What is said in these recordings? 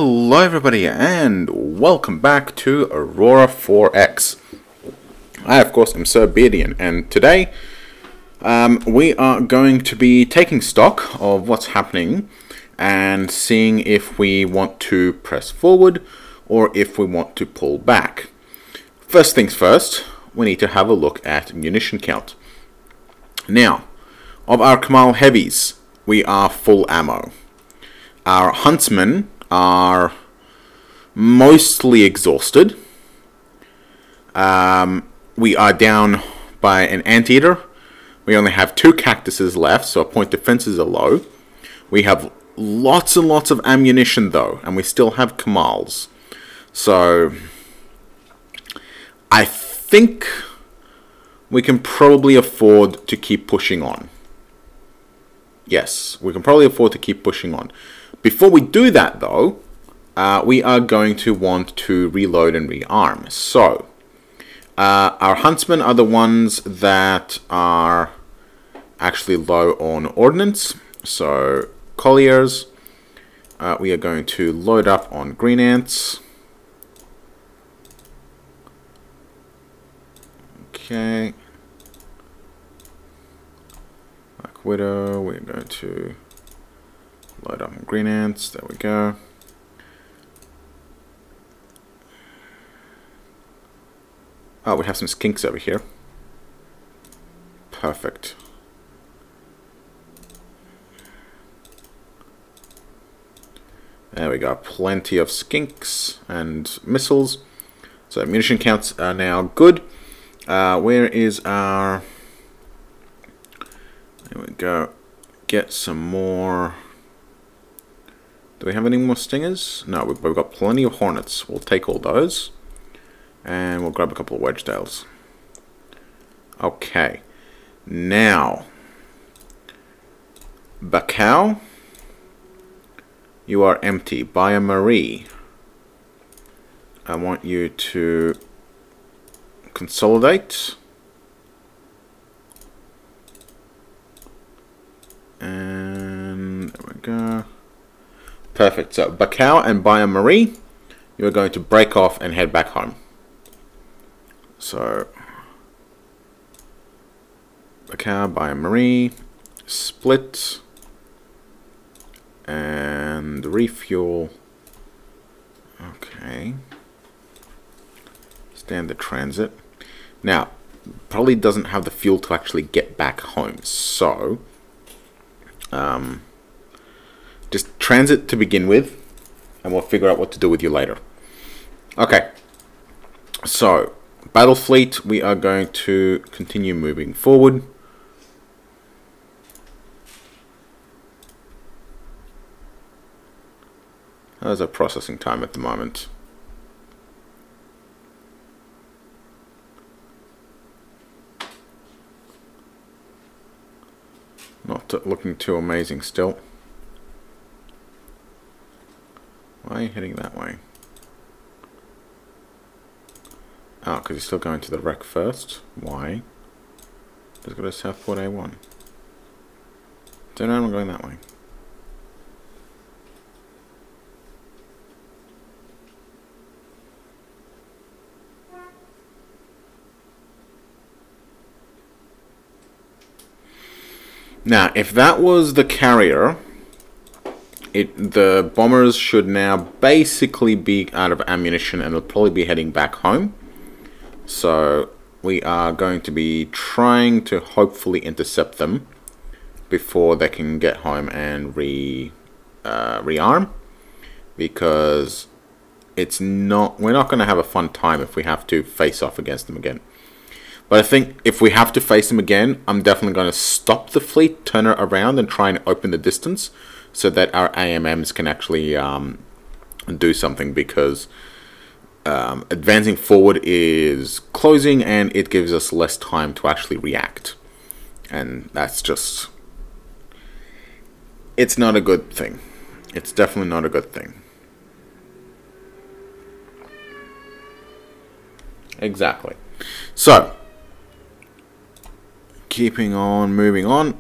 Hello everybody and welcome back to Aurora 4X. I of course am Sir Beardian, and today we are going to be taking stock of what's happening and seeing if we want to press forward or if we want to pull back. First things first, we need to have a look at munition count. Now, of our Kamal heavies, we are full ammo. Our huntsmen are mostly exhausted. We are down by an anteater. We only have 2 cactuses left, so our point defenses are low. We have lots and lots of ammunition though, and we still have Kamals. So I think we can probably afford to keep pushing on. Yes, we can probably afford to keep pushing on. Before we do that though, we are going to want to reload and rearm. So, our huntsmen are the ones that are actually low on ordnance. So, colliers, we are going to load up on green ants. Okay. Black Widow, we're going to load up on green ants. There we go. Oh, we have some skinks over here. Perfect. There we go. Plenty of skinks and missiles. So munition counts are now good. Where is our... There we go. Get some more... Do we have any more stingers? No, we've got plenty of hornets. We'll take all those. And we'll grab a couple of wedge-tails. Okay. Now, Bacau, you are empty. Baya Marie, I want you to consolidate. And there we go. Perfect. So Bacau and Baya Marie, you are going to break off and head back home. So Bacau, Baya Marie, split and refuel. Okay. Standard transit. Now, probably doesn't have the fuel to actually get back home. So just transit to begin with, and we'll figure out what to do with you later. Okay, so battle fleet, we are going to continue moving forward. How's our processing time at the moment? Not looking too amazing still. Why are you heading that way? Oh, because you're still going to the wreck first. Why? Let's go to Southport A1. Don't know, I'm going that way. Now, if that was the carrier, the bombers should now basically be out of ammunition and they'll probably be heading back home. So we are going to be trying to hopefully intercept them before they can get home and rearm, because we're not going to have a fun time if we have to face off against them again. But I think if we have to face them again, I'm definitely going to stop the fleet, turn it around, and try and open the distance so that our AMMs can actually do something, because advancing forward is closing and it gives us less time to actually react. And that's just... it's not a good thing. It's definitely not a good thing. Exactly. So, keeping on, moving on.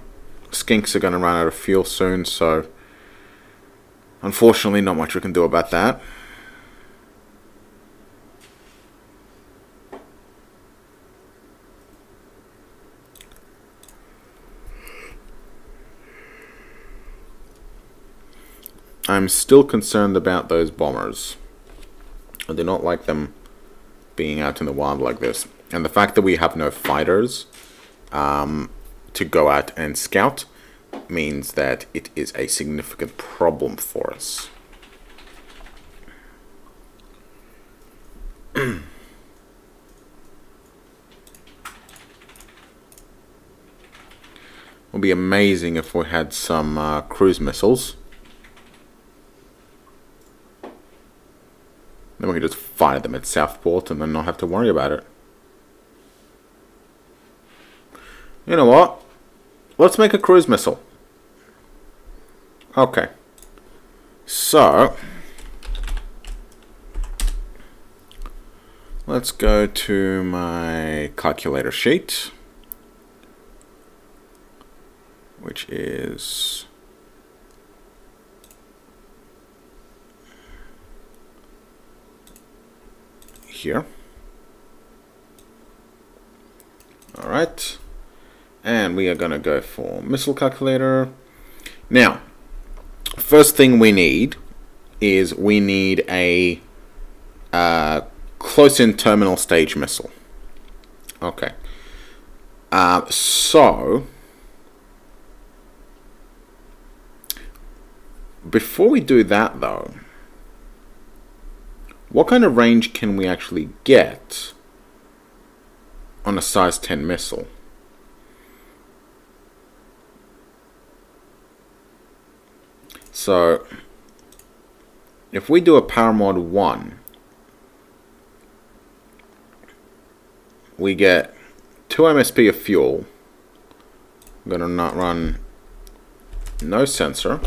Skinks are going to run out of fuel soon, so Unfortunately, not much we can do about that. I'm still concerned about those bombers. I do not like them being out in the wild like this. And the fact that we have no fighters to go out and scout means that it is a significant problem for us. It would be amazing if we had some cruise missiles. Then we could just fire them at Southport and then not have to worry about it. You know what? Let's make a cruise missile. Okay. So, let's go to my calculator sheet, which is here. Alright. And we are going to go for missile calculator. Now, first thing we need is we need a close-in terminal stage missile. Okay. So, before we do that though, what kind of range can we actually get on a size 10 missile? So, if we do a power mod 1, we get 2 MSP of fuel. I'm going to not run no sensor.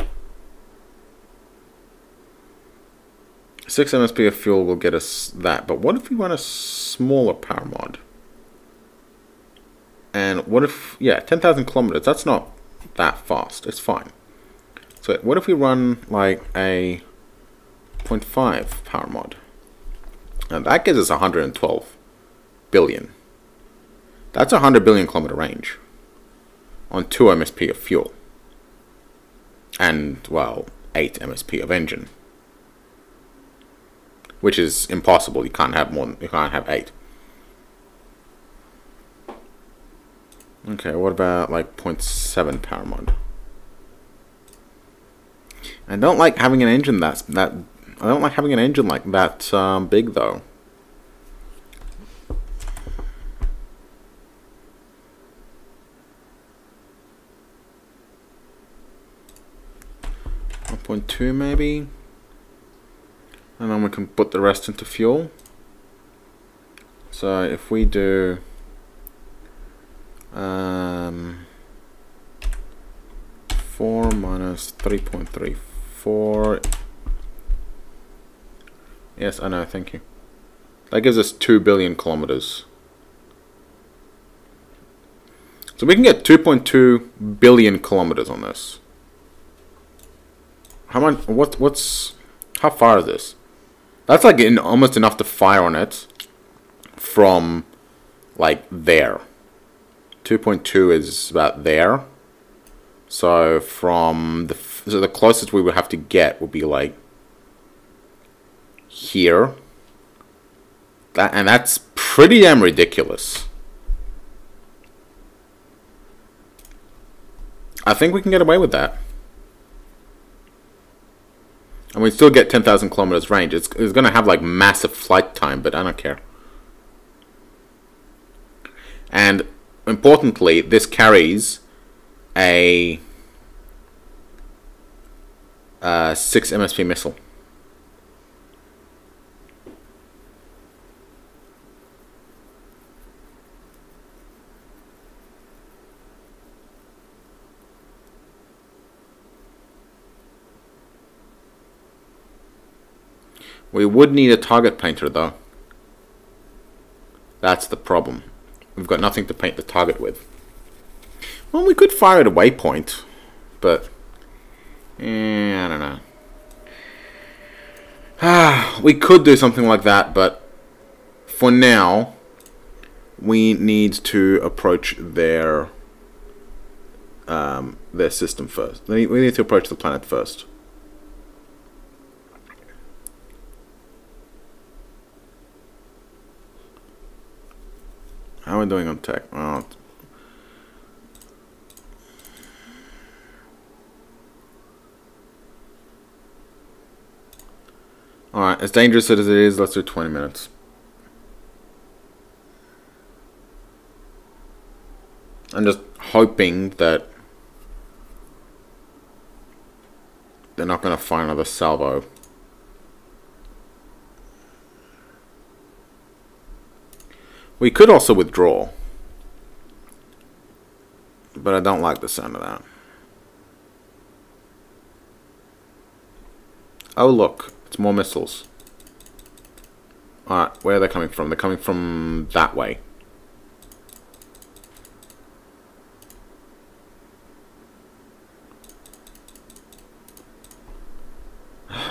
6 MSP of fuel will get us that. But what if we run a smaller power mod? And what if, yeah, 10,000 kilometers, that's not that fast. It's fine. So what if we run like a 0.5 power mod? And that gives us 112 billion. That's a 100 billion kilometer range on 2 MSP of fuel. And, well, 8 MSP of engine. Which is impossible. You can't have more than, you can't have 8. Okay, what about like 0.7 power mod? I don't like having an engine I don't like having an engine like that big though. .2 maybe, and then we can put the rest into fuel. So if we do 4 minus 3.34. Yes, I know, thank you. That gives us 2 billion kilometers. So we can get 2.2 billion kilometers on this. How much? How far is this? That's like almost enough to fire on it from like there. 2.2 is about there. So from the closest we would have to get would be like here. And that's pretty damn ridiculous. I think we can get away with that. And we still get 10,000 kilometers range. It's going to have like massive flight time, but I don't care. And importantly, this carries a 6 MSP missile. We would need a target painter though. That's the problem. We've got nothing to paint the target with. Well, we could fire at a waypoint, but I don't know. We could do something like that, but for now, we need to approach their system first. We need to approach the planet first. How are we doing on tech? Oh. Alright, as dangerous as it is, let's do 20 minutes. I'm just hoping that they're not going to find another salvo. We could also withdraw, but I don't like the sound of that. Oh look, it's more missiles. Alright, where are they coming from? They're coming from that way.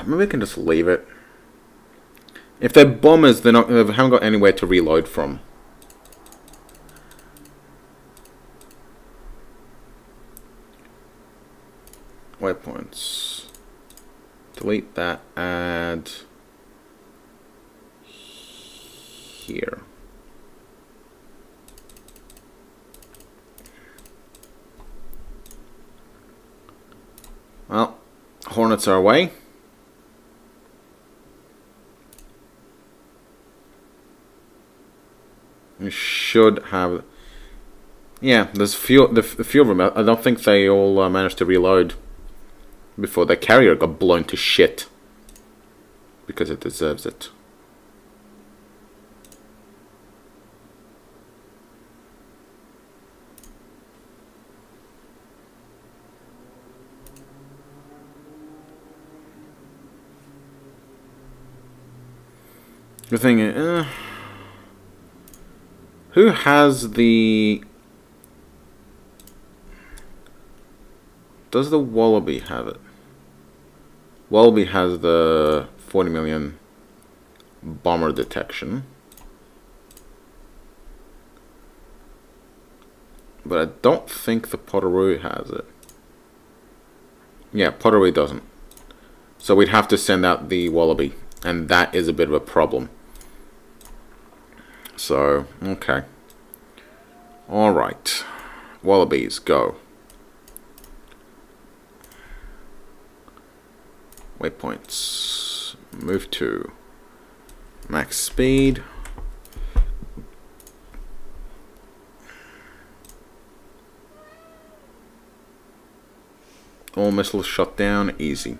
Maybe we can just leave it. If they're bombers, they haven't got anywhere to reload from. Waypoints. Delete that. Add here. Well, Hornets are away. We should have... Yeah, there's few of them. I don't think they all managed to reload before their carrier got blown to shit. Because it deserves it. The thing is... who has the... Does the Wallaby have it? Wallaby has the 40 million bomber detection. But I don't think the Potteroo has it. Yeah, Potteroo doesn't. So we'd have to send out the Wallaby. And that is a bit of a problem. So, okay. Alright. Wallabies, go. Waypoints. Move to max speed. All missiles shot down, easy.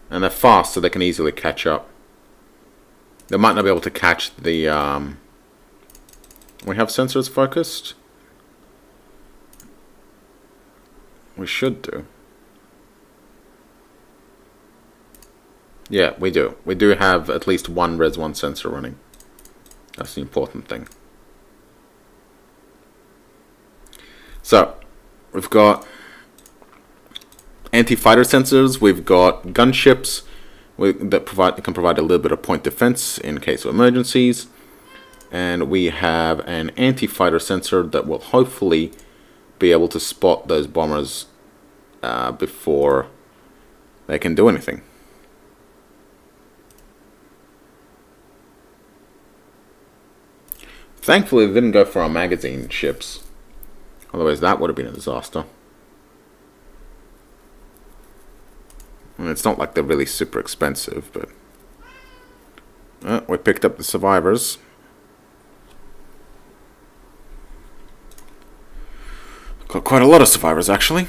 And they're fast, so they can easily catch up. They might not be able to catch the... We have sensors focused? We should do. Yeah, we do. We do have at least one Res 1 sensor running. That's the important thing. So, we've got anti-fighter sensors, we've got gunships that can provide a little bit of point defense in case of emergencies. And we have an anti-fighter sensor that will hopefully be able to spot those bombers before they can do anything. Thankfully, they didn't go for our magazine ships. Otherwise, that would have been a disaster. And it's not like they're really super expensive, but... we picked up the survivors. Got quite a lot of survivors, actually.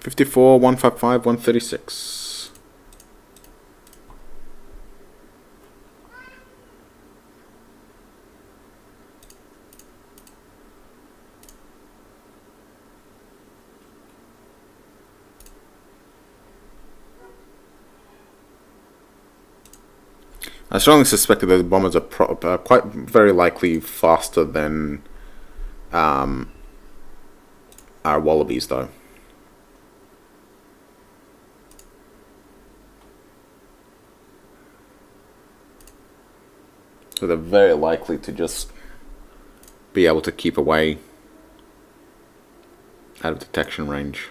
54, 155, 136. I strongly suspect that those bombers are quite very likely faster than are wallabies, though. So they're very likely to just be able to keep away out of detection range.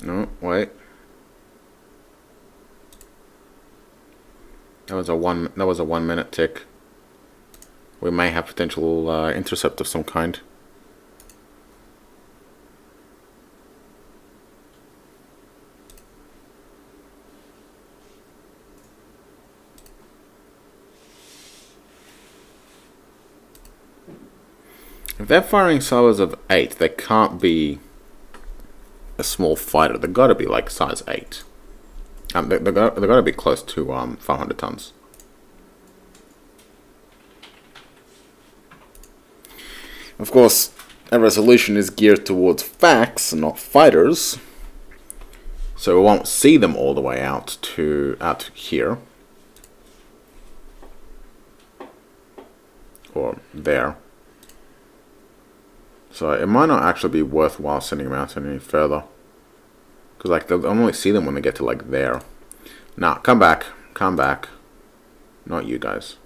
No, wait. That was a 1 minute tick. We may have potential intercept of some kind. If they're firing salvos of 8, they can't be a small fighter. They've got to be like size 8. They've got to be close to 500 tons. Of course, a resolution is geared towards facts and not fighters, so we won't see them all the way out here or there. So it might not actually be worthwhile sending them out any further. Because like they'll only see them when they get to like there. Nah, come back. Come back. Not you guys.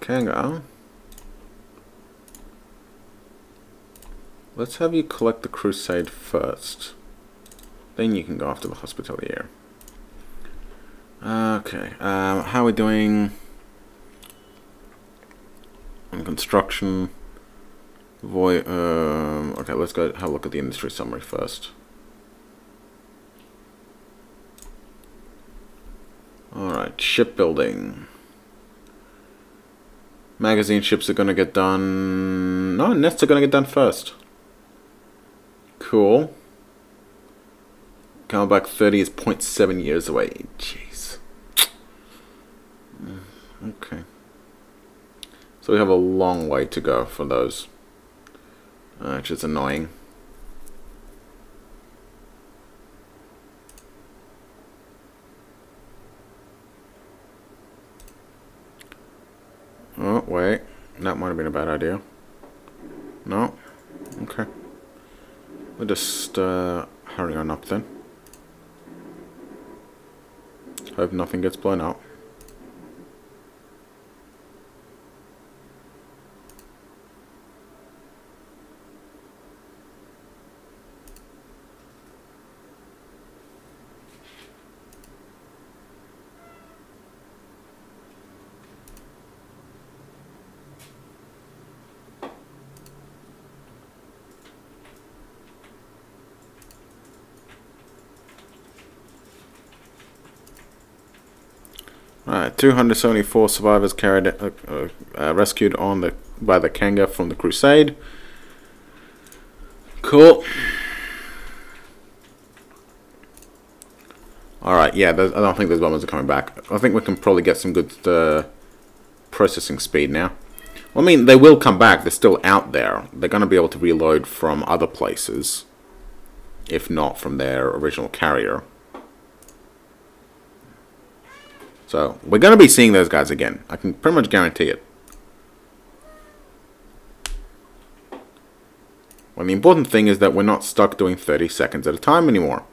Kanga, let's have you collect the crusade first. Then you can go after the hospitalier. Okay, how are we doing on construction? Okay, let's go have a look at the industry summary first. Alright, shipbuilding. Magazine ships are going to get done... No, nets are going to get done first. Cool. Camelback 30 is 0.7 years away. Jeez. Okay. So we have a long way to go for those. Which is annoying. Oh, wait. That might have been a bad idea. No? Okay. We'll just hurry on up then. Hope nothing gets blown out. Alright, 274 survivors carried rescued by the Kanga from the Crusade. Cool. Alright, yeah, I don't think those bombers are coming back. I think we can probably get some good processing speed now. Well, I mean, they will come back. They're still out there. They're going to be able to reload from other places, if not from their original carrier. So, we're going to be seeing those guys again. I can pretty much guarantee it. Well, the important thing is that we're not stuck doing 30 seconds at a time anymore.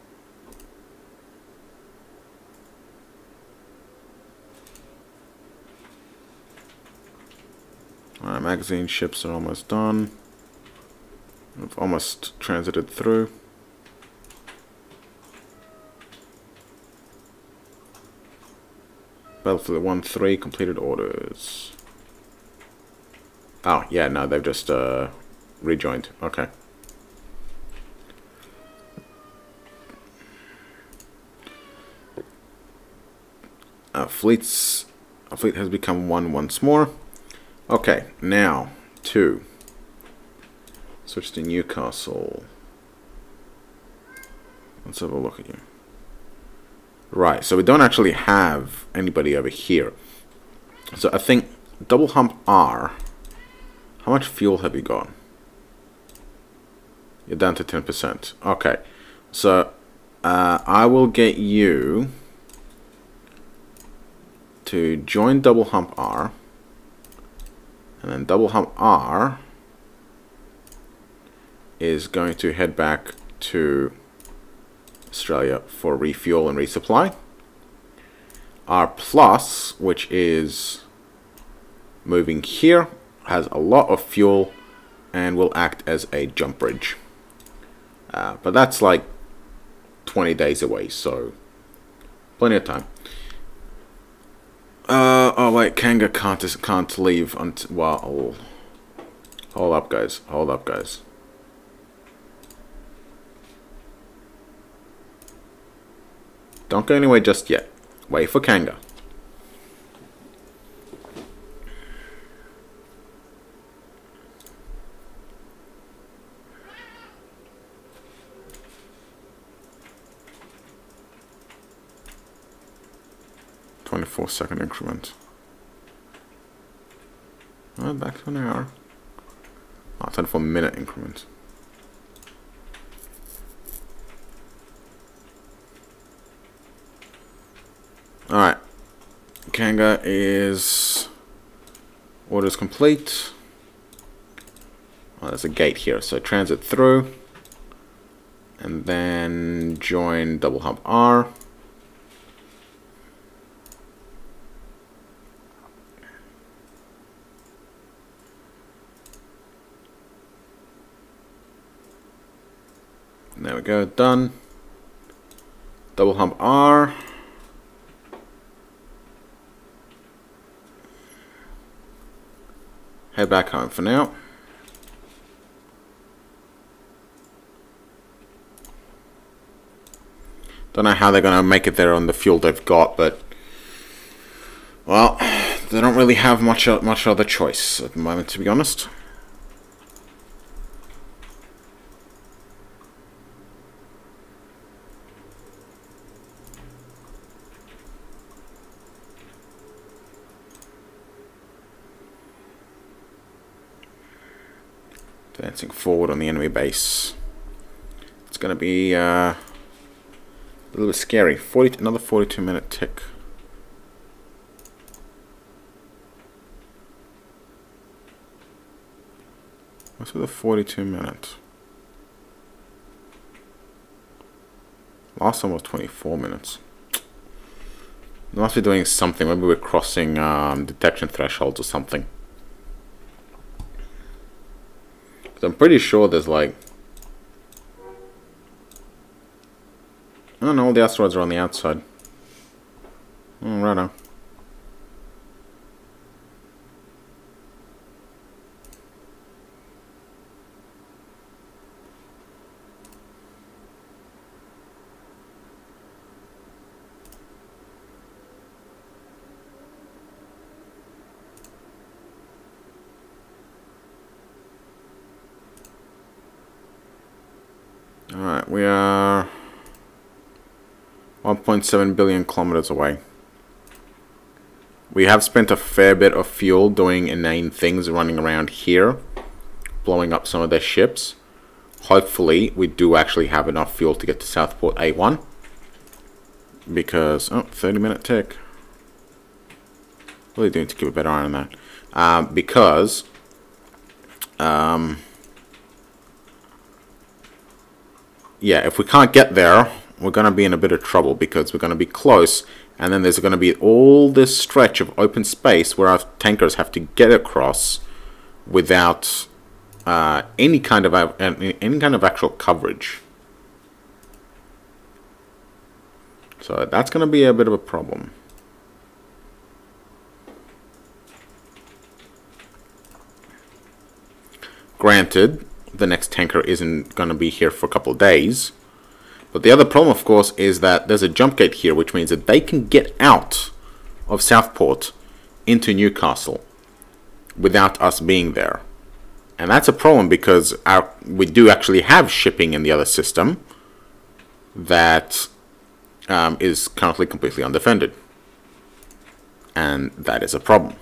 Alright, magazine ships are almost done. We've almost transited through. Battlefield 1-3 completed orders. Oh, yeah, no, they've just rejoined. Okay. Our fleet has become one once more. Okay, now to switch to Newcastle. Let's have a look at you. Right, so we don't actually have anybody over here. So I think double hump R. How much fuel have you got? You're down to 10%. Okay, so I will get you to join double hump R, and then double hump R is going to head back to Australia for refuel and resupply. R plus, which is moving here, has a lot of fuel and will act as a jump bridge. But that's like 20 days away, so plenty of time. Oh wait, Kanga can't leave until, well, hold up guys, hold up guys. Don't go anywhere just yet. Wait for Kanga. "24-second increment." Oh, back to an hour. Oh, 24-minute increment. Alright. Kanga is... orders complete. Oh, there's a gate here, so transit through. And then join double hump R. There we go, done. Double hump R. Head back home for now. Don't know how they're going to make it there on the fuel they've got, but well, they don't really have much other choice at the moment, to be honest. Advancing forward on the enemy base. It's going to be a little bit scary. Another 42-minute tick. What's with the 42-minute? Last one was 24 minutes. They must be doing something. Maybe we're crossing detection thresholds or something. I'm pretty sure there's like... I don't know, all the asteroids are on the outside. Oh, right now. Alright, we are 1.7 billion kilometers away. We have spent a fair bit of fuel doing inane things running around here, blowing up some of their ships. Hopefully, we do actually have enough fuel to get to Southport A1. Because, oh, 30-minute tick. Really do need to keep a better eye on that. Because... yeah, if we can't get there, we're going to be in a bit of trouble because we're going to be close, and then there's going to be all this stretch of open space where our tankers have to get across without any kind of actual coverage. So that's going to be a bit of a problem. Granted, the next tanker isn't going to be here for a couple of days. But the other problem, of course, is that there's a jump gate here, which means that they can get out of Southport into Newcastle without us being there. And that's a problem because we do actually have shipping in the other system that is currently completely undefended. And that is a problem.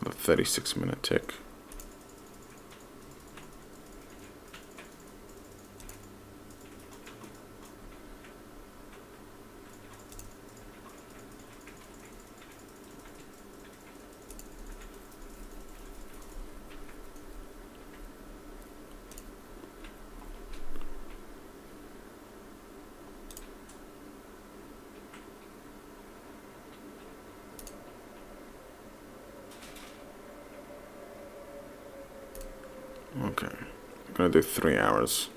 A 36-minute tick. Okay, I'm gonna do 3 hours.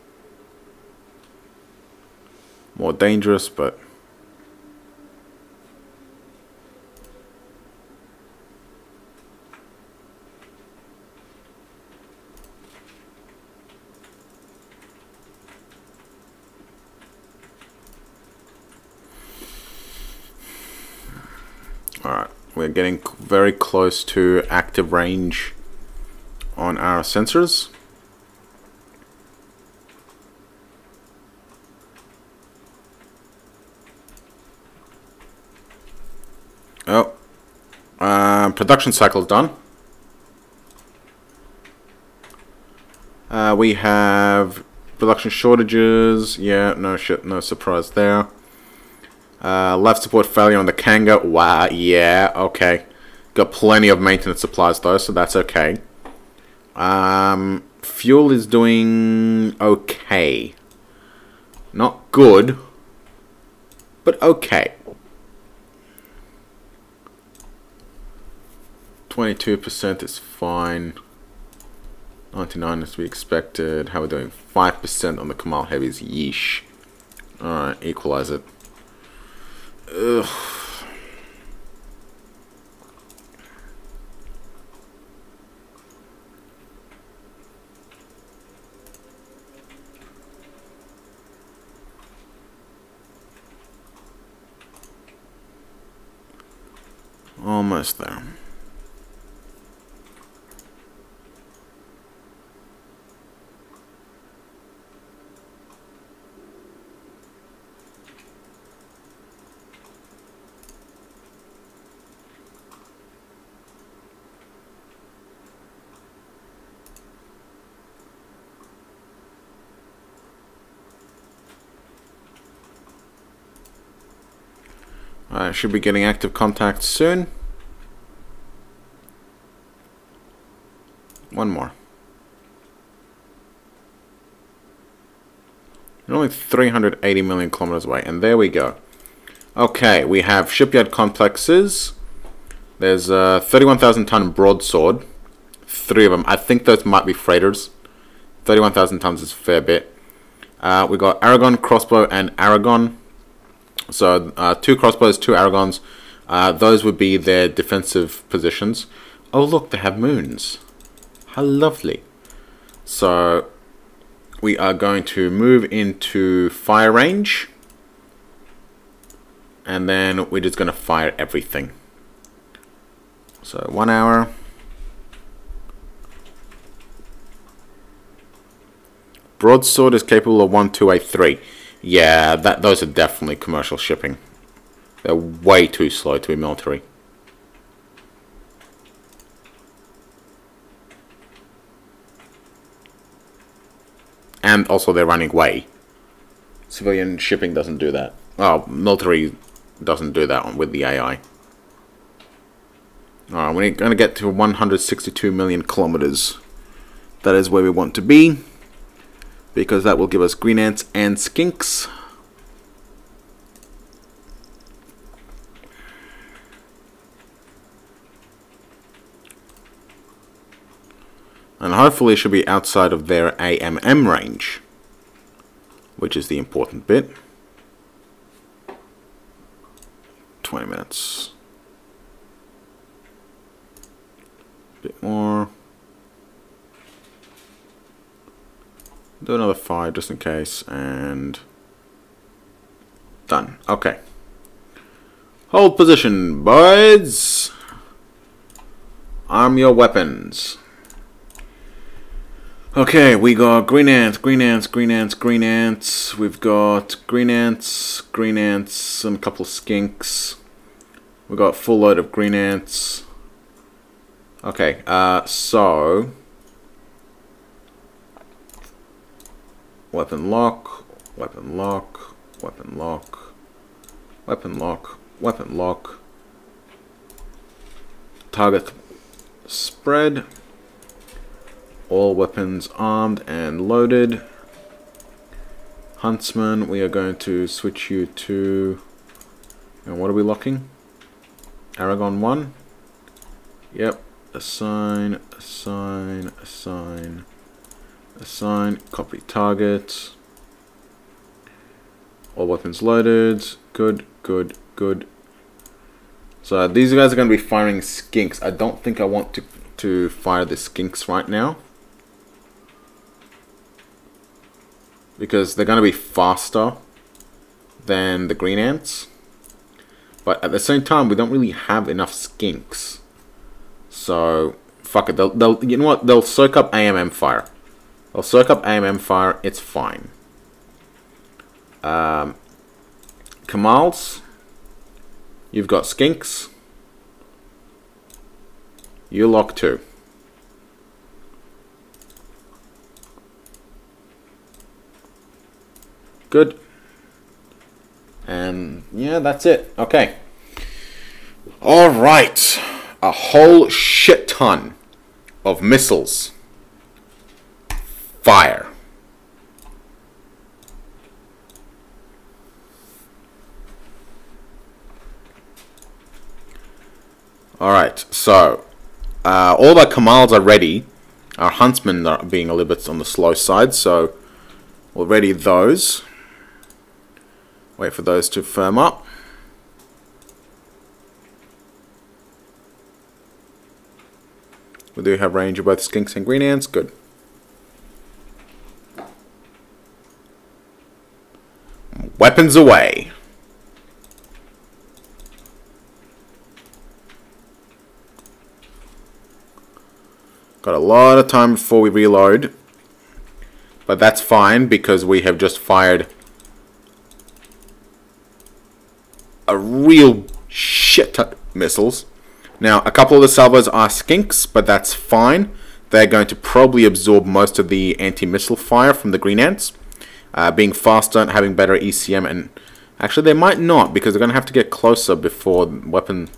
More dangerous, but alright, we're getting very close to active range on our sensors. Oh, production cycle's done. We have production shortages. Yeah, no shit, no surprise there. Left support failure on the Kanga. Wow, yeah, okay. Got plenty of maintenance supplies though, so that's okay. Fuel is doing okay. Not good, but okay. 22% is fine. 99 is to be expected. How are we doing? 5% on the Kamal Heavies. Yeesh. Alright, equalize it. Ugh. Almost there. I should be getting active contact soon. One more. You're only 380 million kilometers away, and there we go. Okay, we have shipyard complexes. There's a 31,000 ton broadsword. 3 of them. I think those might be freighters. 31,000 tons is a fair bit. We got Aragon, crossbow, and Aragon. So 2 crossbows, 2 Aragons. Those would be their defensive positions. Oh look, they have moons. How lovely. So we are going to move into fire range. And then we're just going to fire everything. So 1 hour. Broadsword is capable of 1283. Yeah, those are definitely commercial shipping. They're way too slow to be military. And also they're running away. Civilian shipping doesn't do that. Oh, military doesn't do that with the AI. Alright, we're going to get to 162 million kilometers. That is where we want to be, because that will give us green ants and skinks. And hopefully it should be outside of their AMM range, which is the important bit. 20 minutes. more. Do another 5 just in case, and done. Okay. Hold position, boys. Arm your weapons. Okay, we got green ants, green ants, green ants, green ants. We've got green ants, and a couple of skinks. We got full load of green ants. Okay, so weapon lock, weapon lock, weapon lock, weapon lock, weapon lock. Target spread. All weapons armed and loaded. Huntsman, we are going to switch you to, and what are we locking? Aragon 1. Yep. Assign, assign, assign, assign, copy target. All weapons loaded. Good, good, good. So these guys are going to be firing skinks. I don't think I want to fire the skinks right now, because they're going to be faster than the green ants. But at the same time, we don't really have enough skinks. So, fuck it. They'll you know what? They'll soak up AMM fire. They'll soak up AMM fire. It's fine. Kamals, you've got skinks. You lock 2. Good. And yeah, that's it. Okay. All right. A whole shit ton of missiles. Fire. All right. So all our Kamals are ready. Our huntsmen are being a little bit on the slow side, so we'll ready those. Wait for those to firm up. We do have range of both skinks and green ants. Good. Weapons away. Got a lot of time before we reload. But that's fine because we have just fired a real shit ton of missiles. Now, a couple of the salvos are skinks, but that's fine. They're going to probably absorb most of the anti-missile fire from the green ants, being faster and having better ECM. And actually, they might not, because they're going to have to get closer before weapon.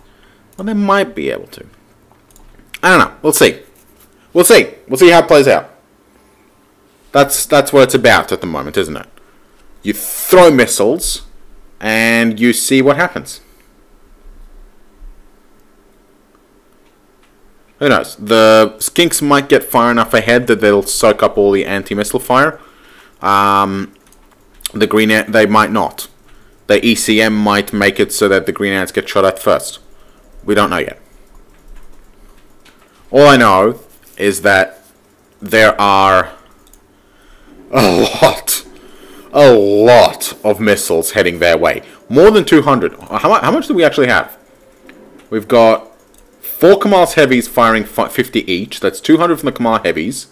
Well, they might be able to. I don't know. We'll see. We'll see. We'll see how it plays out. That's what it's about at the moment, isn't it? You throw missiles and you see what happens. Who knows? The skinks might get far enough ahead that they'll soak up all the anti-missile fire. The green ant, they might not. The ECM might make it so that the green ants get shot at first. We don't know yet. All I know is that there are a lot of missiles heading their way. More than 200. How much do we actually have? We've got 4 Kamals heavies firing 50 each. That's 200 from the Kamal heavies.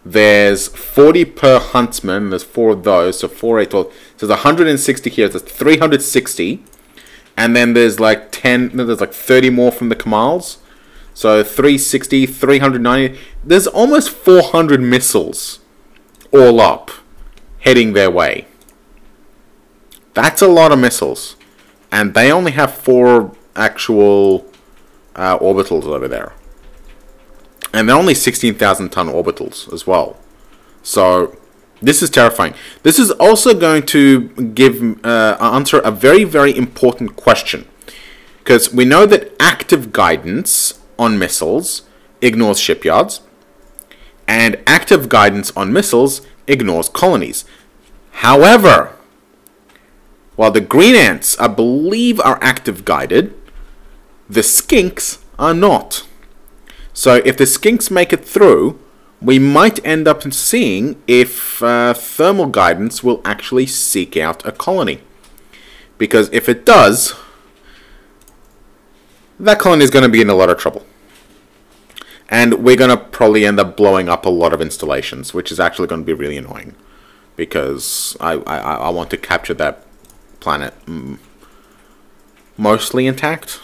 There's 40 per huntsman. There's 4 of those. So 4, 8, 12. So there's 160 here. There's 360. And then there's like 10. There's like 30 more from the Kamals. So 360, 390. There's almost 400 missiles all up heading their way. That's a lot of missiles. And they only have 4 actual orbitals over there. And they're only 16,000 ton orbitals as well. So this is terrifying. This is also going to give answer a very, very important question. Because we know that active guidance on missiles ignores shipyards. And active guidance on missiles ignores colonies. However, while the green ants, I believe, are active guided, the skinks are not. So if the skinks make it through, we might end up seeing if thermal guidance will actually seek out a colony. Because if it does, that colony is going to be in a lot of trouble. And we're going to probably end up blowing up a lot of installations, which is actually going to be really annoying. Because I want to capture that planet mostly intact.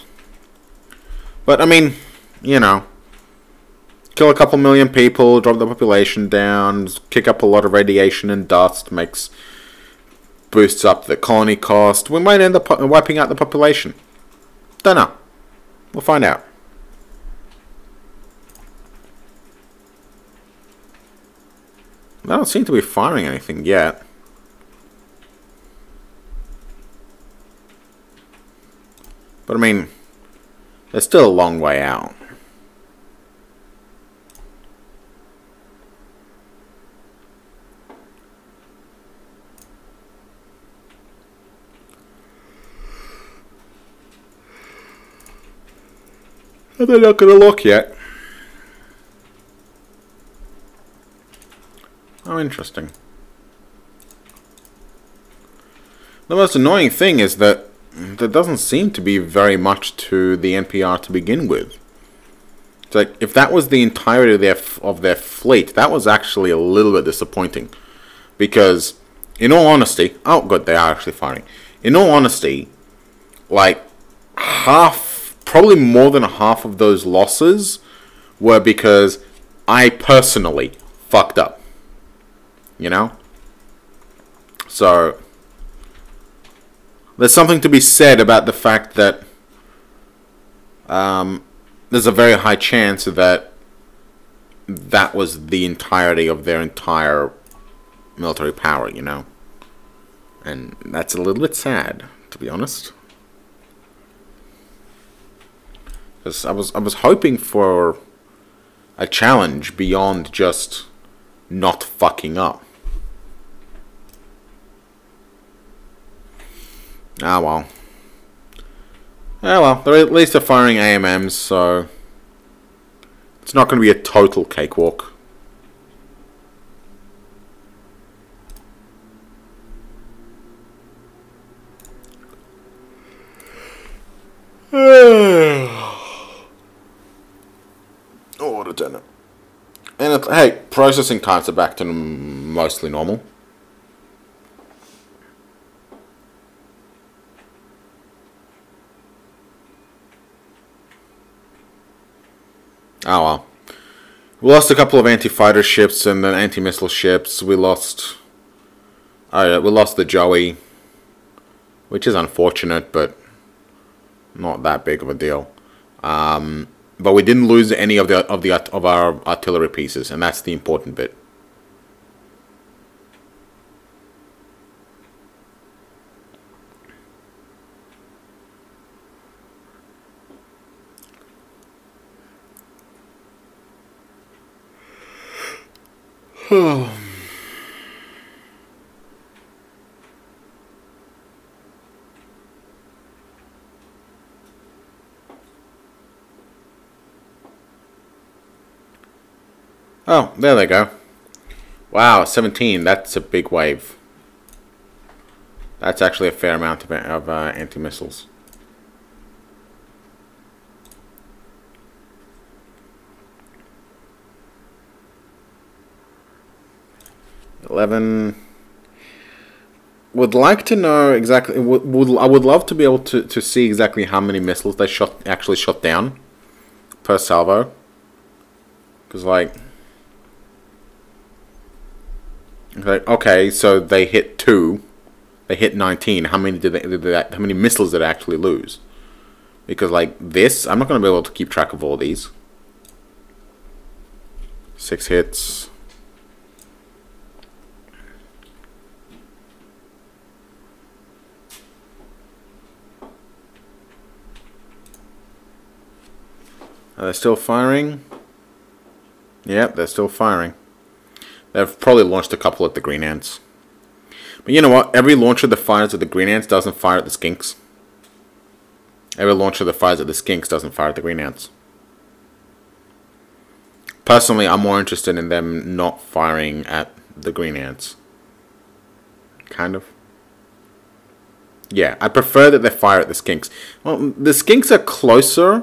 But, I mean, you know, kill a couple million people, drop the population down, kick up a lot of radiation and dust, boosts up the colony cost. We might end up wiping out the population. Don't know. We'll find out. They don't seem to be firing anything yet. But I mean, they're still a long way out. And they're not going to look yet. Oh, interesting. The most annoying thing is that there doesn't seem to be very much to the NPR to begin with. It's like, if that was the entirety of their fleet, that was actually a little bit disappointing. Because, in all honesty... Oh, good, they are actually firing. In all honesty, like, probably more than half of those losses were because I personally fucked up. You know? So, there's something to be said about the fact that there's a very high chance that that was the entirety of their entire military power, you know? And that's a little bit sad, to be honest. Because I was hoping for a challenge beyond just not fucking up. Ah, well. Ah, well. They're at least firing AMMs, so it's not going to be a total cakewalk. Oh, the dinner. And hey, processing times are back to mostly normal. Oh well. We lost a couple of anti-fighter ships and then anti-missile ships. We lost... Oh yeah, we lost the Joey. Which is unfortunate, but not that big of a deal. But we didn't lose any of our artillery pieces, and that's the important bit. Oh, there they go. Wow, 17. That's a big wave. That's actually a fair amount of anti-missiles. (11) Would like to know exactly. I would love to be able to see exactly how many missiles they actually shot down per salvo. Because like, okay, so they hit 2, they hit 19. How many how many missiles did they actually lose? Because like this, I'm not going to be able to keep track of all these. 6 hits. Are they still firing? Yep, they're still firing. They've probably launched a couple at the Green Ants. But you know what? Every launcher that fires at the Green Ants doesn't fire at the Skinks. Every launcher that fires at the Skinks doesn't fire at the Green Ants. Personally, I'm more interested in them not firing at the green ants. Kind of. Yeah, I prefer that they fire at the skinks. Well, the skinks are closer,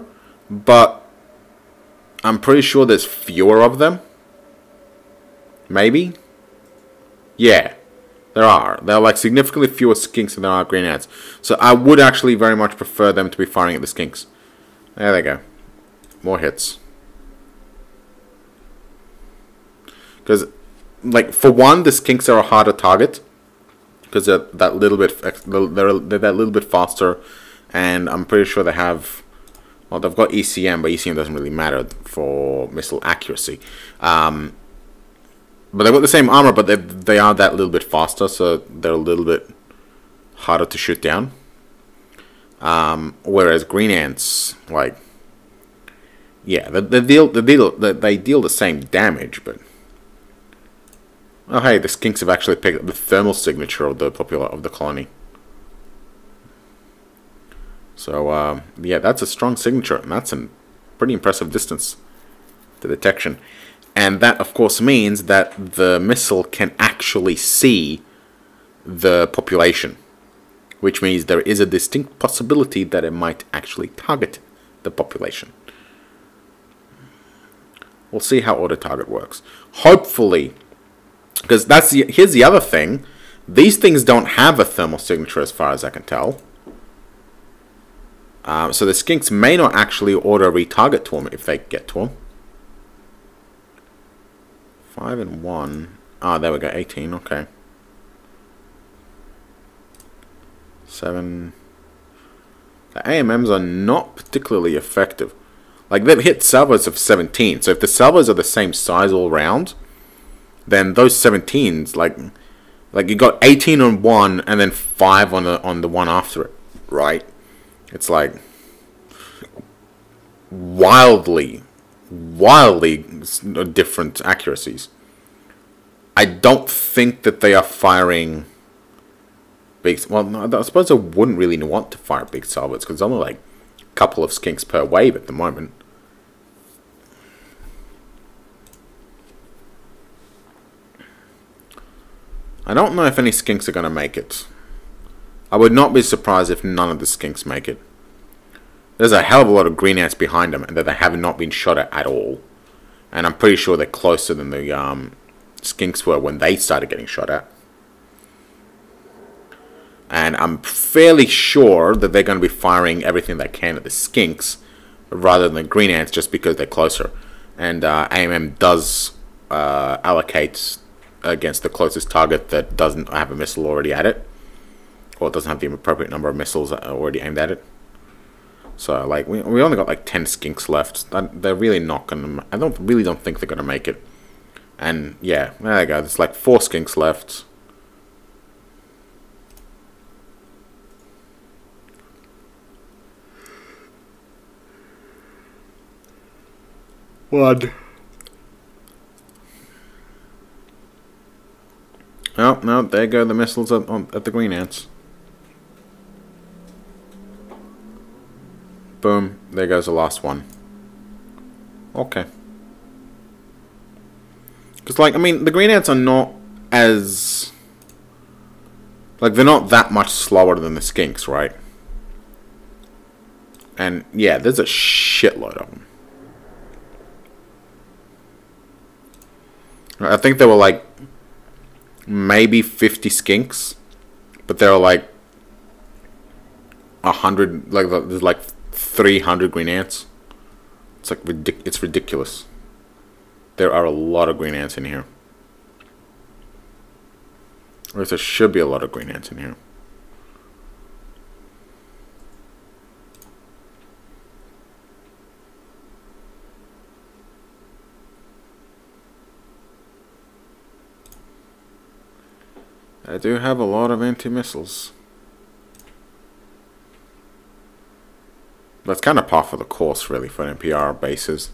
but I'm pretty sure there's fewer of them. Maybe? Yeah, there are. There are like significantly fewer skinks than there are green ants. So I would actually very much prefer them to be firing at the skinks. There they go. More hits. Because, like, for one, the skinks are a harder target. Because they're that little bit, they're that little bit faster. And I'm pretty sure they have, well, they've got ECM, but ECM doesn't really matter for missile accuracy. But they've got the same armor, but they are that little bit faster, so they're a little bit harder to shoot down. Whereas green ants, like, yeah, they deal the same damage, but oh hey, the skinks have actually picked up the thermal signature of the colony. So yeah, that's a strong signature, and that's a pretty impressive distance to detection. And that, of course, means that the missile can actually see the population, which means there is a distinct possibility that it might actually target the population. We'll see how auto-target works. Hopefully, because here's the other thing. These things don't have a thermal signature as far as I can tell. So the skinks may not actually auto-retarget to them if they get to them. 5 and 1. Ah, there we go. 18. Okay. 7. The AMMs are not particularly effective. Like, they've hit salvos of 17. So if the salvos are the same size all round, then those 17s, like you got 18 on one and then 5 on the one after it, right? It's like wildly different accuracies. I don't think that they are firing big. Well, no, I suppose I wouldn't really want to fire big salvos because there's only like a couple of skinks per wave at the moment. I don't know if any skinks are going to make it. I would not be surprised if none of the skinks make it. There's a hell of a lot of green ants behind them, and that they have not been shot at all. And I'm pretty sure they're closer than the skinks were when they started getting shot at. And I'm fairly sure that they're going to be firing everything they can at the skinks, rather than the green ants, just because they're closer. And AMM does allocate against the closest target that doesn't have a missile already at it, or doesn't have the appropriate number of missiles already aimed at it. So, like, we only got like 10 skinks left. They're really not gonna. I really don't think they're gonna make it. And yeah, there you go. There's like 4 skinks left. One. Oh no! There go the missiles at the green ants. Boom, there goes the last one. Okay. Because, like, I mean, the green ants are not as... like, they're not that much slower than the skinks, right? And, yeah, there's a shitload of them. I think there were, like, maybe 50 skinks. But there are, like, 100... like, there's, like... 300 green ants. It's like it's ridiculous. There are a lot of green ants in here. Or there should be a lot of green ants in here. I do have a lot of anti-missiles. That's kind of par for the course, really, for NPR bases.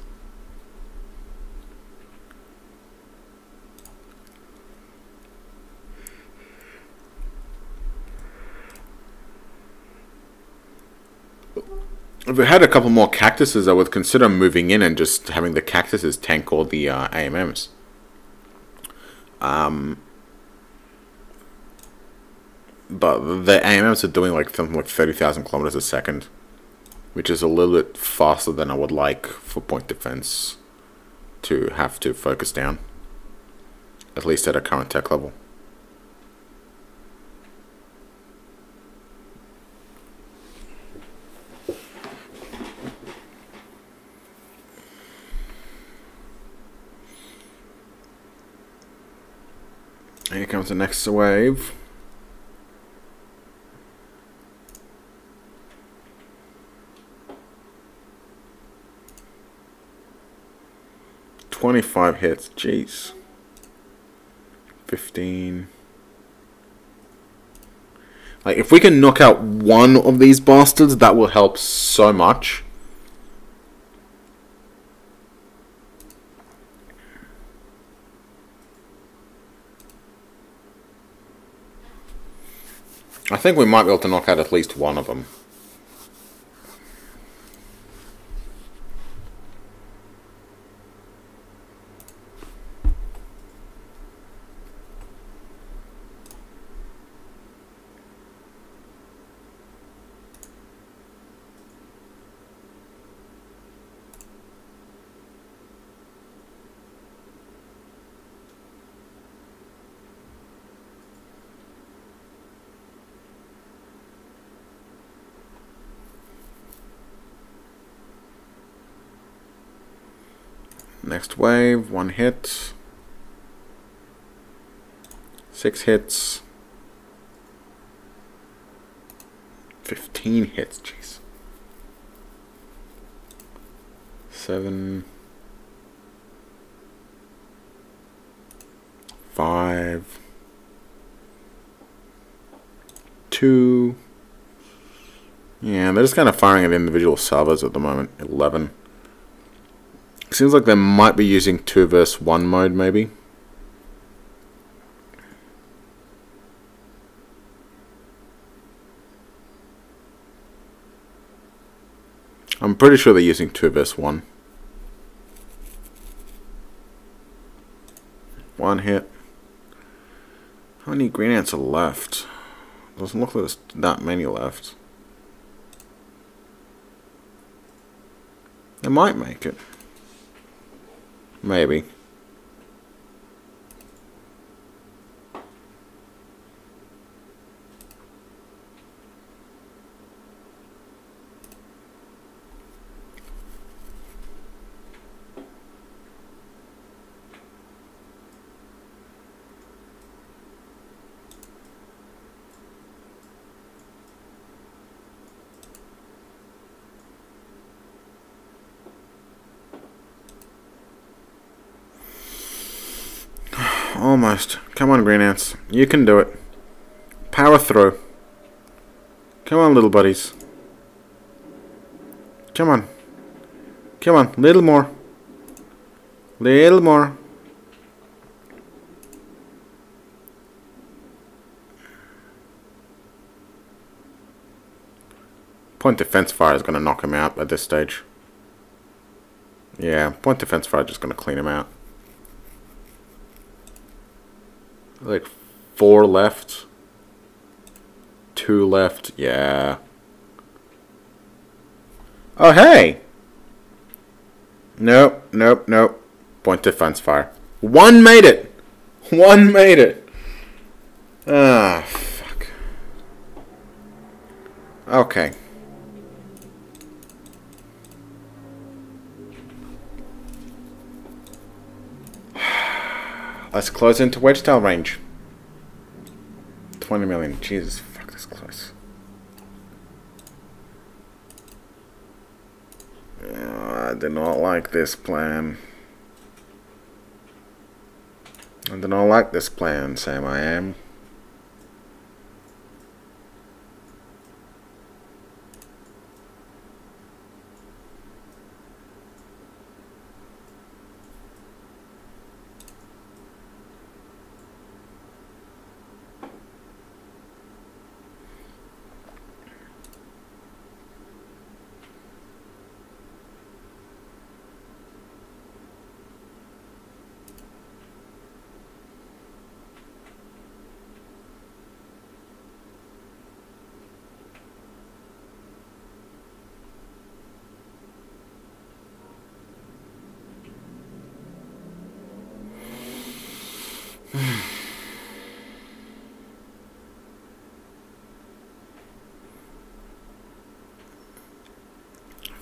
If we had a couple more cactuses, I would consider moving in and just having the cactuses tank all the AMMs. But the AMMs are doing like something like 30,000 kilometers a second, which is a little bit faster than I would like for point defense to have to focus down, at least at a current tech level. Here comes the next wave. "25 hits, jeez. 15. Like, if we can knock out one of these bastards, that will help so much. I think we might be able to knock out at least one of them. Next wave, 1 hit. 6 hits. 15 hits, jeez. 7. 5. 2. Yeah, they're just kind of firing at individual salvos at the moment. 11. Seems like they might be using 2 versus 1 mode, maybe. I'm pretty sure they're using 2 versus 1. 1 hit. How many green ants are left? Doesn't look like there's that many left. They might make it. Maybe. Almost. Come on, green ants. You can do it. Power through. Come on, little buddies. Come on. Come on. Little more. Little more. Point defense fire is going to knock him out at this stage. Yeah, point defense fire is just going to clean him out. Like 4 left. 2 left. Yeah. Oh, hey! Nope, nope, nope. Point defense fire. 1 made it! 1 made it! Ah, fuck. Okay. Let's close into Wedgetail range. 20 million. Jesus, fuck, this close. I do not like this plan. I do not like this plan, Sam. I am.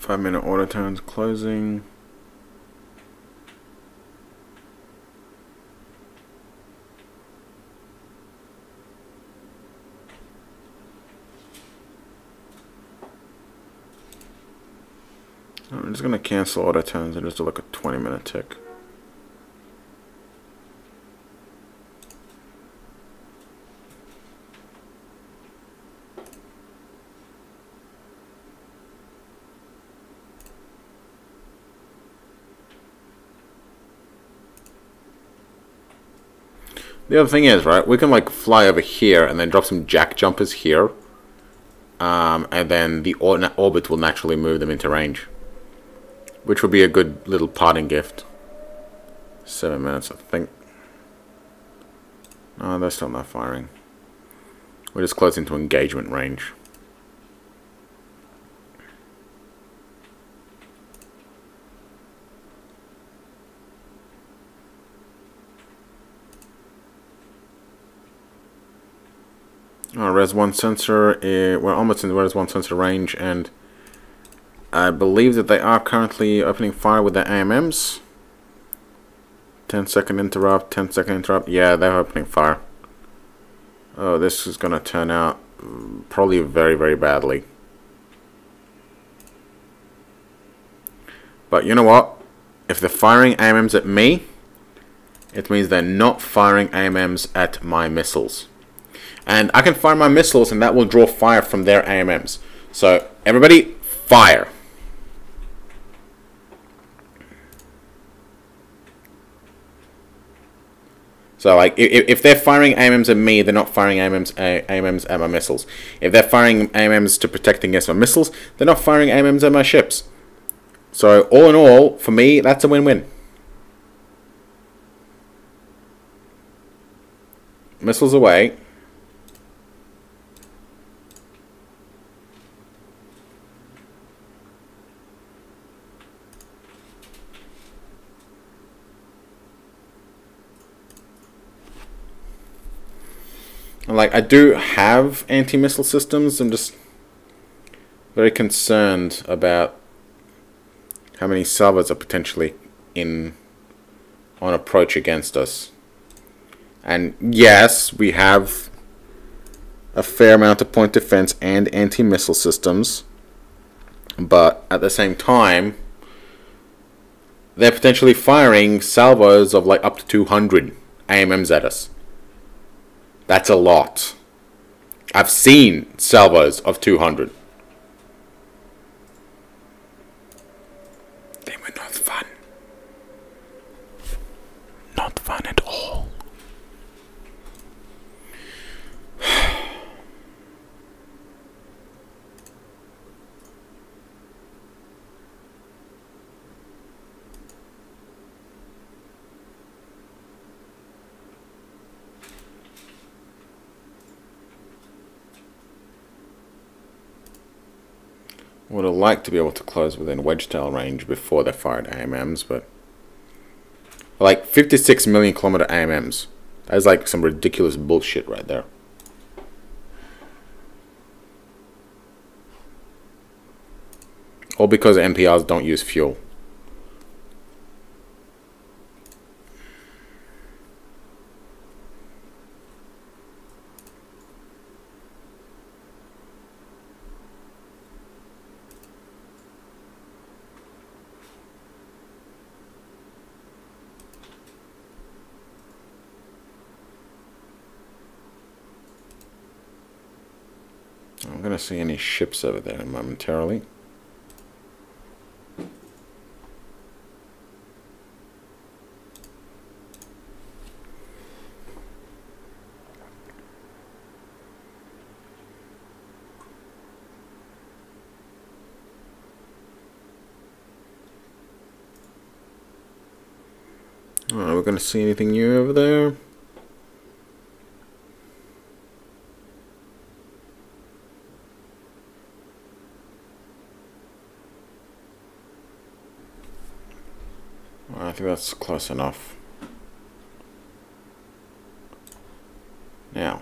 5-minute auto turns closing. I'm just going to cancel auto turns and just do like a 20-minute tick. The other thing is, right, we can like fly over here and then drop some jack jumpers here. And then the orbit will naturally move them into range. Which would be a good little parting gift. 7 minutes, I think. No, they're still not firing. We're just close into engagement range. Res 1 sensor, we're almost in the Res 1 sensor range, and I believe that they are currently opening fire with their AMMs. 10-second interrupt, 10-second interrupt. Yeah, they're opening fire. Oh, this is going to turn out probably very, very badly. But you know what? If they're firing AMMs at me, it means they're not firing AMMs at my missiles. And I can fire my missiles and that will draw fire from their AMMs. So, everybody, fire. So, like, if they're firing AMMs at me, they're not firing AMMs at my missiles. If they're firing AMMs to protect against my missiles, they're not firing AMMs at my ships. So, all in all, for me, that's a win-win. Missiles away. Like, I do have anti-missile systems. I'm just very concerned about how many salvos are potentially on approach against us. And yes, we have a fair amount of point defense and anti-missile systems, but at the same time, they're potentially firing salvos of like up to 200 AMMs at us. That's a lot. I've seen salvos of 200. They were not fun. Not fun at all. Would have liked to be able to close within wedge tail range before they fired AMMs, but like 56 million kilometer AMMs. That's like some ridiculous bullshit right there. All because MPRs don't use fuel. I'm going to see any ships over there momentarily. We're going to see anything new over there. I think that's close enough. Now,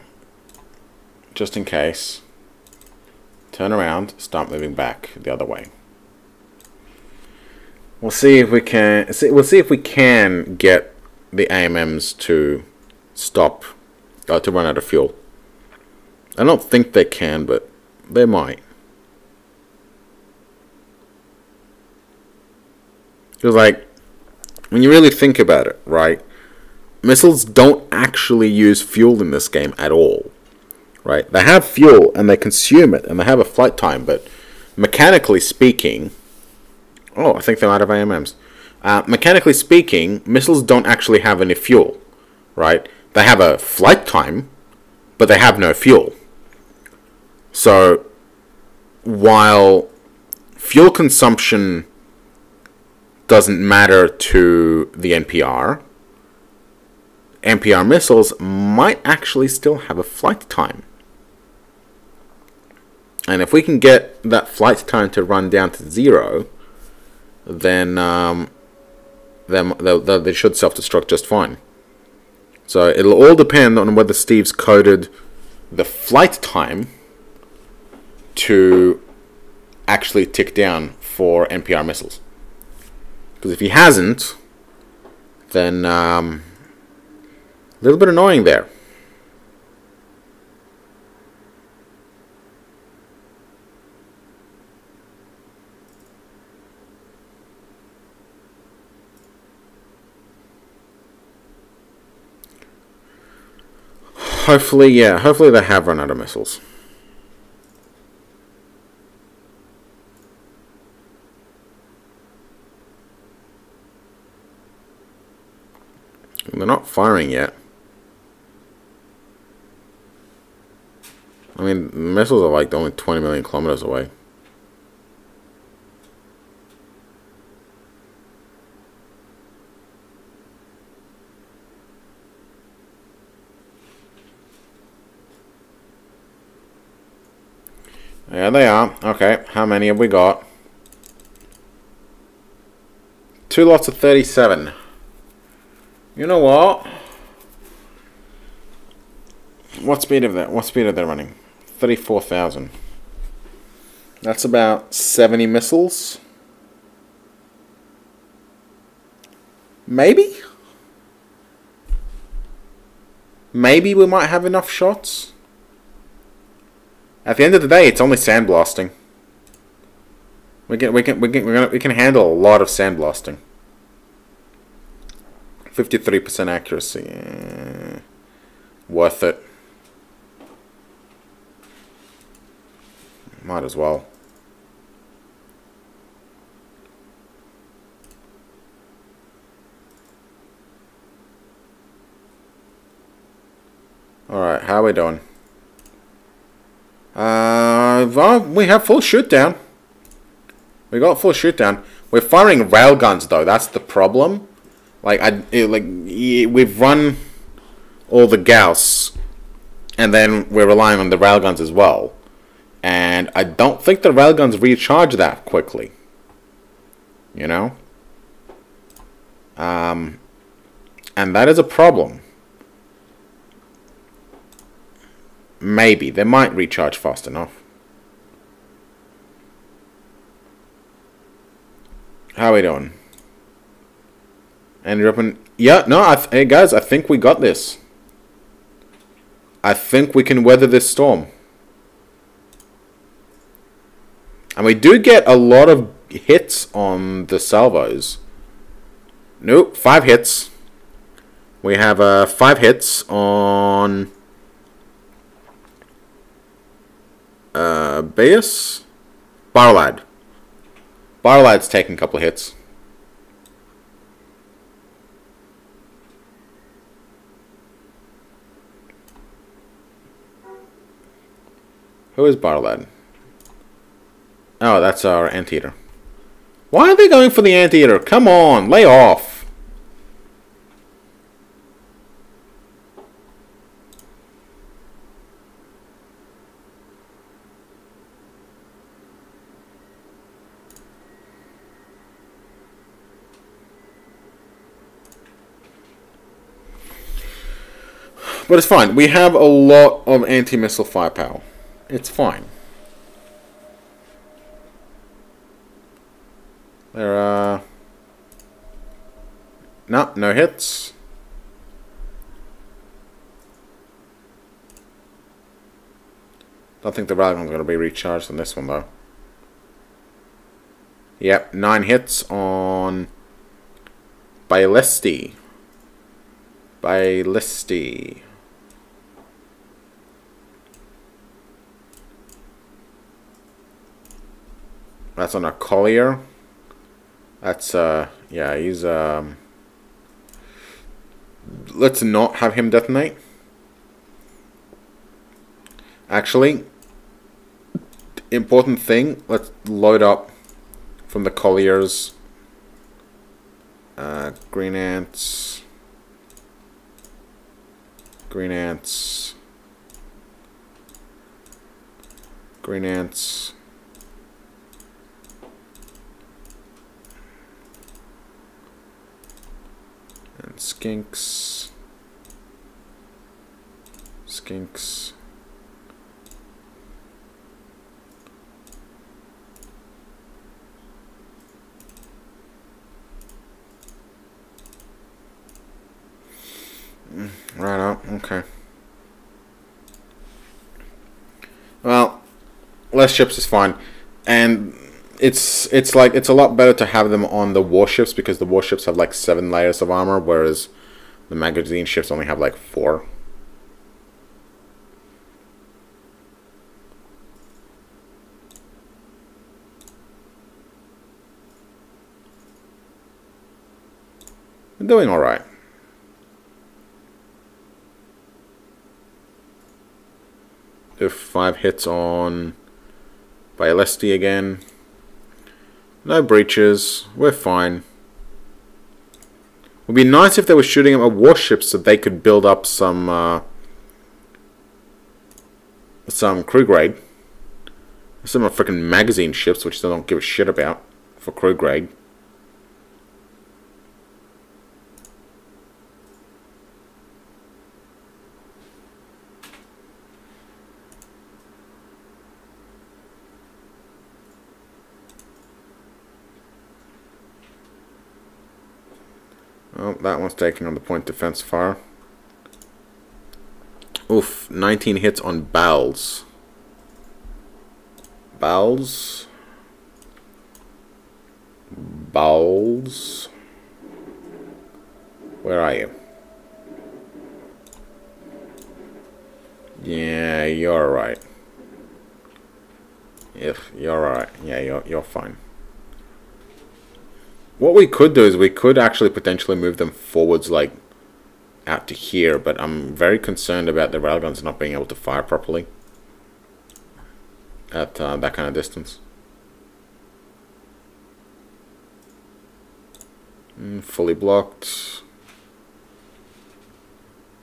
just in case, turn around, start moving back the other way. We'll see if we can. We'll see if we can get the AMMs to stop, to run out of fuel. I don't think they can, but they might. Because, like, when you really think about it, right? Missiles don't actually use fuel in this game at all, right? They have fuel and they consume it and they have a flight time, but mechanically speaking, oh, I think they're out of AMMs. Mechanically speaking, missiles don't actually have any fuel, right? They have a flight time, but they have no fuel. So, while fuel consumption doesn't matter to the NPR missiles might actually still have a flight time. And if we can get that flight time to run down to 0, then they should self-destruct just fine. So it'll all depend on whether Steve's coded the flight time to actually tick down for NPR missiles. Because if he hasn't, then a little bit annoying there. Hopefully, yeah, hopefully they have run out of missiles. They're not firing yet. I mean, missiles are like only 20 million kilometers away. There they are. Okay, how many have we got? 2 lots of 37. You know what? What speed of that? What speed are they running? 34,000. That's about 70 missiles. Maybe? Maybe we might have enough shots. At the end of the day, it's only sandblasting. We can handle a lot of sandblasting. 53% accuracy. Worth it. Might as well. Alright, how are we doing? Well, we have full shoot down. We got full shoot down. We're firing railguns though, that's the problem. We've run all the Gauss, and then we're relying on the railguns as well. And I don't think the railguns recharge that quickly. You know? And that is a problem. Maybe. They might recharge fast enough. How are we doing? And you're up in... Yeah, no, hey guys, I think we got this. I think we can weather this storm. And we do get a lot of hits on the salvos. Nope, 5 hits. We have 5 hits on... Baeus? Barlad. Barlad's taking a couple of hits. Who is Barlad? Oh, that's our anteater. Why are they going for the anteater? Come on, lay off. But it's fine. We have a lot of anti-missile firepower. It's fine. There are... No, no hits. Don't think the Railgun's going to be recharged on this one though. Yep, 9 hits on Bailisti. That's on a collier. That's yeah, he's let's not have him detonate. Actually, important thing, let's load up from the colliers. Green ants. Green ants. Green ants. And skinks. Skinks. Right out, okay. Well, less ships is fine. And it's like it's a lot better to have them on the warships because the warships have like 7 layers of armor, whereas the magazine ships only have like 4. We're doing alright. Do 5 hits on Bailisti again. No breaches. We're fine. Would be nice if they were shooting at warships so they could build up some crew grade. Some of freaking magazine ships, which they don't give a shit about for crew grade. Oh, that one's taking on the point defense fire. Oof, 19 hits on Bowels. Bowels. Bowels. Where are you? Yeah, you're alright. If you're alright. Yeah, you're fine. What we could do is we could actually potentially move them forwards, like, out to here, but I'm very concerned about the railguns not being able to fire properly at that kind of distance. Fully blocked.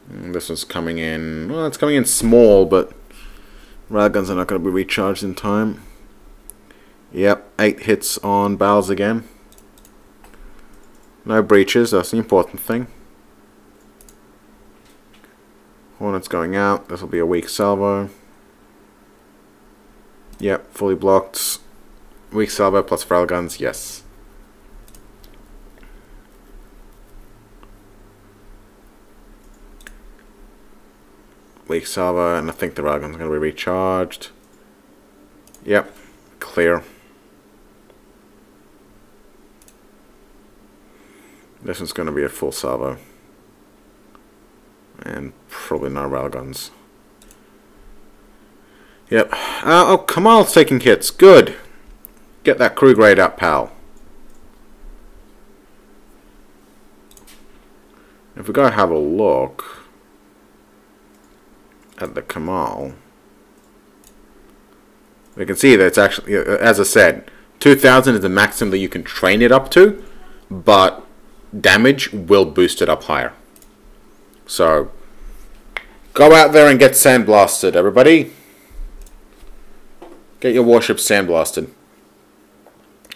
This one's coming in, well, it's coming in small, but railguns are not going to be recharged in time. Yep, 8 hits on Bowels again. No breaches, that's the important thing. Hornet's going out, this will be a weak salvo. Yep, fully blocked. Weak salvo plus railguns, yes. Weak salvo, and I think the railgun's going to be recharged. Yep, clear. This one's going to be a full salvo. And probably no railguns. Yep. Oh, Kamal's taking hits. Good. Get that crew grade up, pal. If we go have a look at the Kamal, we can see that it's actually, as I said, 2000 is the maximum that you can train it up to, but damage will boost it up higher. So go out there and get sandblasted, everybody. Get your warships sandblasted.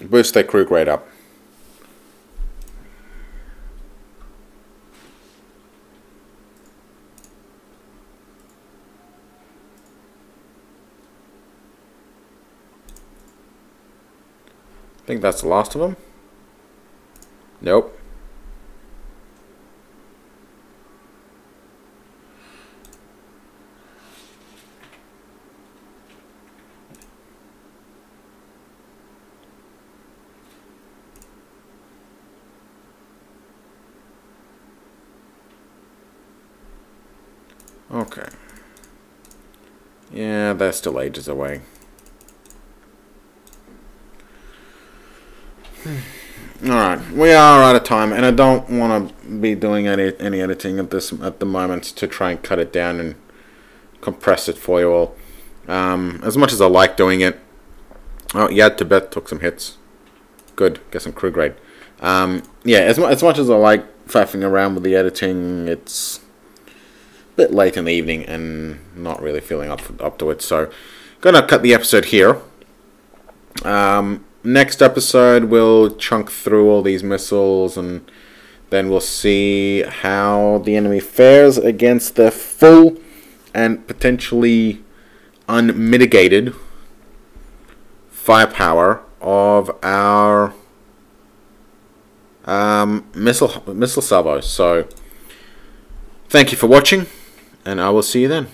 Boost their crew grade up. I think that's the last of them. Nope. Okay. Yeah, they're still ages away. Alright, we are out of time, and I don't want to be doing any editing at the moment to try and cut it down and compress it for you all. As much as I like doing it. Oh yeah, Tibet took some hits. Good, get some crew grade. Yeah, as much as I like faffing around with the editing, it's a bit late in the evening and not really feeling up to it. So, gonna cut the episode here. Next episode, we'll chunk through all these missiles, and then we'll see how the enemy fares against the full and potentially unmitigated firepower of our missile salvos. So, thank you for watching, and I will see you then.